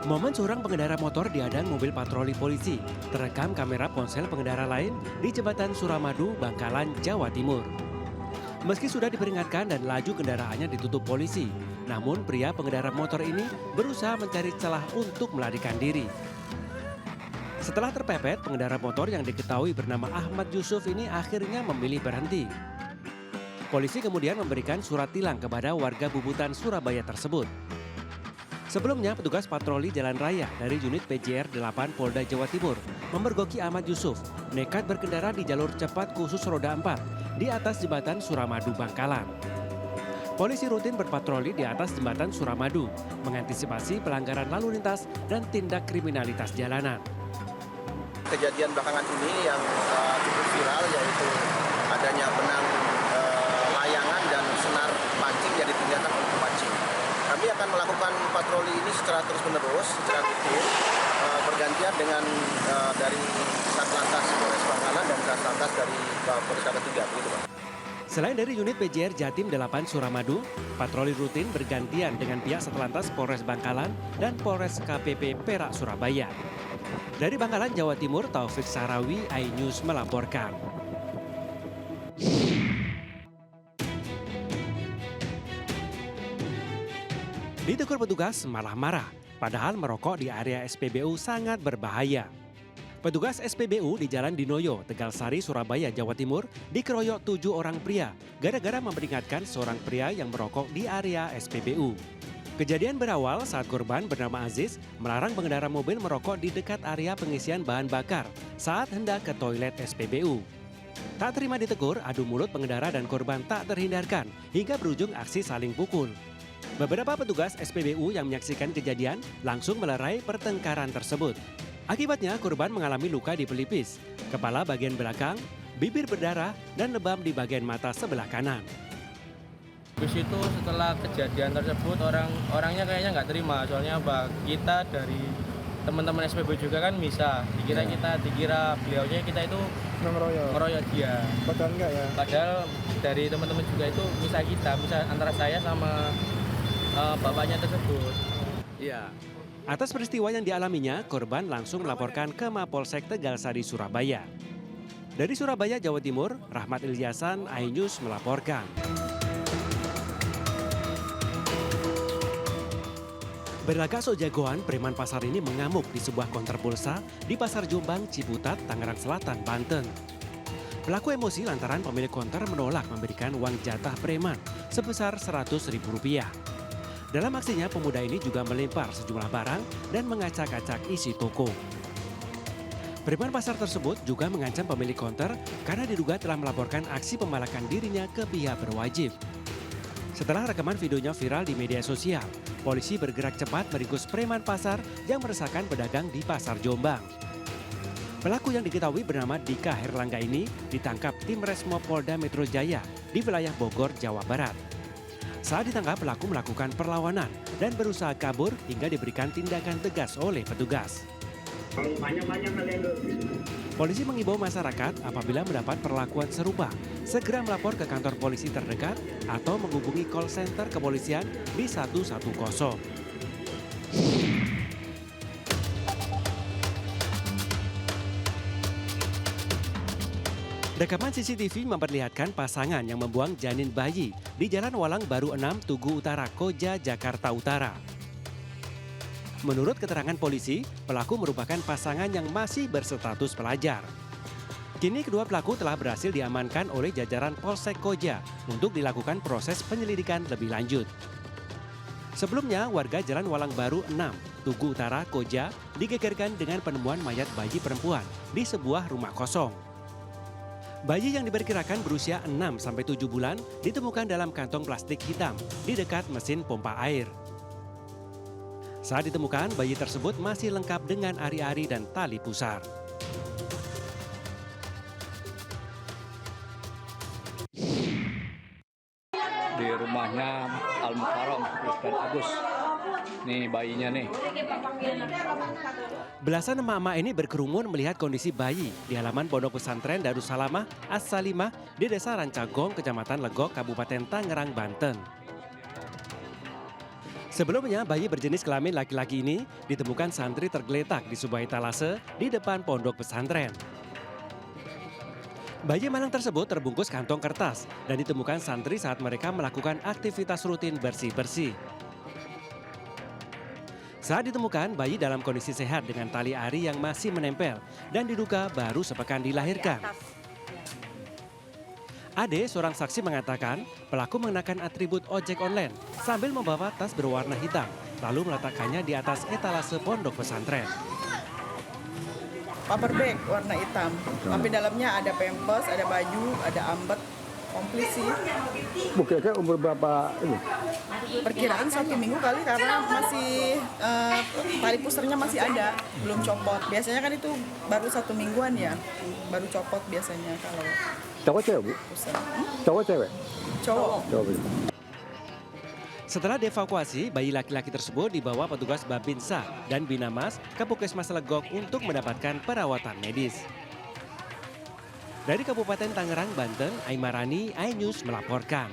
Momen seorang pengendara motor dihadang mobil patroli polisi terekam kamera ponsel pengendara lain di jembatan Suramadu, Bangkalan, Jawa Timur. Meski sudah diperingatkan dan laju kendaraannya ditutup polisi, namun pria pengendara motor ini berusaha mencari celah untuk melarikan diri. Setelah terpepet, pengendara motor yang diketahui bernama Ahmad Yusuf ini akhirnya memilih berhenti. Polisi kemudian memberikan surat tilang kepada warga Bubutan, Surabaya tersebut. Sebelumnya, petugas patroli jalan raya dari unit PJR 8 Polda Jawa Timur memergoki Ahmad Yusuf nekat berkendara di jalur cepat khusus roda 4 di atas jembatan Suramadu, Bangkalan. Polisi rutin berpatroli di atas jembatan Suramadu, mengantisipasi pelanggaran lalu lintas dan tindak kriminalitas jalanan. Kejadian belakangan ini yang cukup viral yaitu adanya benang layangan dan senar pancing yang ditinggalkan oleh pemancing. Kami akan melakukan patroli ini secara terus-menerus, secara rutin, bergantian dengan dari Satlantas Polres Bangkalan dan Satlantas dari Polres Ketiga, begitu Pak. Selain dari unit PJR Jatim 8 Suramadu, patroli rutin bergantian dengan pihak Satlantas Polres Bangkalan dan Polres KPP Perak Surabaya. Dari Bangkalan, Jawa Timur, Taufik Sahrawi, iNews melaporkan. Ditegur petugas malah marah, padahal merokok di area SPBU sangat berbahaya. Petugas SPBU di Jalan Dinoyo, Tegalsari, Surabaya, Jawa Timur dikeroyok 7 orang pria gara-gara memperingatkan seorang pria yang merokok di area SPBU. Kejadian berawal saat korban bernama Aziz melarang pengendara mobil merokok di dekat area pengisian bahan bakar saat hendak ke toilet SPBU. Tak terima ditegur, adu mulut pengendara dan korban tak terhindarkan hingga berujung aksi saling pukul. Beberapa petugas SPBU yang menyaksikan kejadian langsung melerai pertengkaran tersebut. Akibatnya korban mengalami luka di pelipis, kepala bagian belakang, bibir berdarah, dan lebam di bagian mata sebelah kanan. Habis itu setelah kejadian tersebut orangnya kayaknya nggak terima, soalnya kita dari teman-teman SPBU juga kan bisa dikira beliaunya kita itu ngeroyok dia. Padahal enggak ya? Padahal dari teman-teman juga itu bisa antara saya sama bapaknya tersebut. Iya. Atas peristiwa yang dialaminya, korban langsung melaporkan ke Mapolsek Tegalsari, Surabaya. Dari Surabaya, Jawa Timur, Rahmat Ilyasan, iNews melaporkan. Berlagak sok jagoan, preman pasar ini mengamuk di sebuah konter pulsa di Pasar Jombang, Ciputat, Tangerang Selatan, Banten. Pelaku emosi lantaran pemilik konter menolak memberikan uang jatah preman sebesar Rp100.000. Dalam aksinya, pemuda ini juga melempar sejumlah barang dan mengacak-acak isi toko. Preman pasar tersebut juga mengancam pemilik konter karena diduga telah melaporkan aksi pemalakan dirinya ke pihak berwajib. Setelah rekaman videonya viral di media sosial, polisi bergerak cepat meringkus preman pasar yang meresahkan pedagang di Pasar Jombang. Pelaku yang diketahui bernama Dika Herlangga ini ditangkap tim Resmo Polda Metro Jaya di wilayah Bogor, Jawa Barat. Saat ditangkap, pelaku melakukan perlawanan dan berusaha kabur hingga diberikan tindakan tegas oleh petugas. Polisi mengimbau masyarakat apabila mendapat perlakuan serupa, segera melapor ke kantor polisi terdekat atau menghubungi call center kepolisian di 110. Rekaman CCTV memperlihatkan pasangan yang membuang janin bayi di Jalan Walang Baru 6, Tugu Utara, Koja, Jakarta Utara. Menurut keterangan polisi, pelaku merupakan pasangan yang masih berstatus pelajar. Kini kedua pelaku telah berhasil diamankan oleh jajaran Polsek Koja untuk dilakukan proses penyelidikan lebih lanjut. Sebelumnya, warga Jalan Walang Baru 6, Tugu Utara, Koja digegerkan dengan penemuan mayat bayi perempuan di sebuah rumah kosong. Bayi yang diperkirakan berusia 6-7 bulan ditemukan dalam kantong plastik hitam di dekat mesin pompa air. Saat ditemukan, bayi tersebut masih lengkap dengan ari-ari dan tali pusar. Di rumahnya Al-Mukarram, Ustaz Agus. Nih bayinya nih. Belasan emak-emak ini berkerumun melihat kondisi bayi di halaman Pondok Pesantren Darussalamah As-Salimah di Desa Rancagong, Kecamatan Legok, Kabupaten Tangerang, Banten. Sebelumnya, bayi berjenis kelamin laki-laki ini ditemukan santri tergeletak di sebuah etalase di depan pondok pesantren. Bayi malang tersebut terbungkus kantong kertas dan ditemukan santri saat mereka melakukan aktivitas rutin bersih-bersih. Saat ditemukan, bayi dalam kondisi sehat dengan tali ari yang masih menempel dan diduga baru sepekan dilahirkan. Ade, seorang saksi mengatakan pelaku mengenakan atribut ojek online sambil membawa tas berwarna hitam, lalu meletakkannya di atas etalase pondok pesantren. Paper bag warna hitam, tapi dalamnya ada pampers, ada baju, ada ambet, komplit sih. Kira-kira umur berapa ini? Perkiraan 1 minggu kali karena masih tali pusernya masih ada, belum copot. Biasanya kan itu baru 1 mingguan ya, baru copot biasanya kalau Cowok cewek, Bu? puser. Cowok cewek? Cowok. Cowok. Setelah dievakuasi, bayi laki-laki tersebut dibawa petugas Babinsa dan Binamas ke Puskesmas Legok untuk mendapatkan perawatan medis. Dari Kabupaten Tangerang, Banten, Aimarani, iNews melaporkan.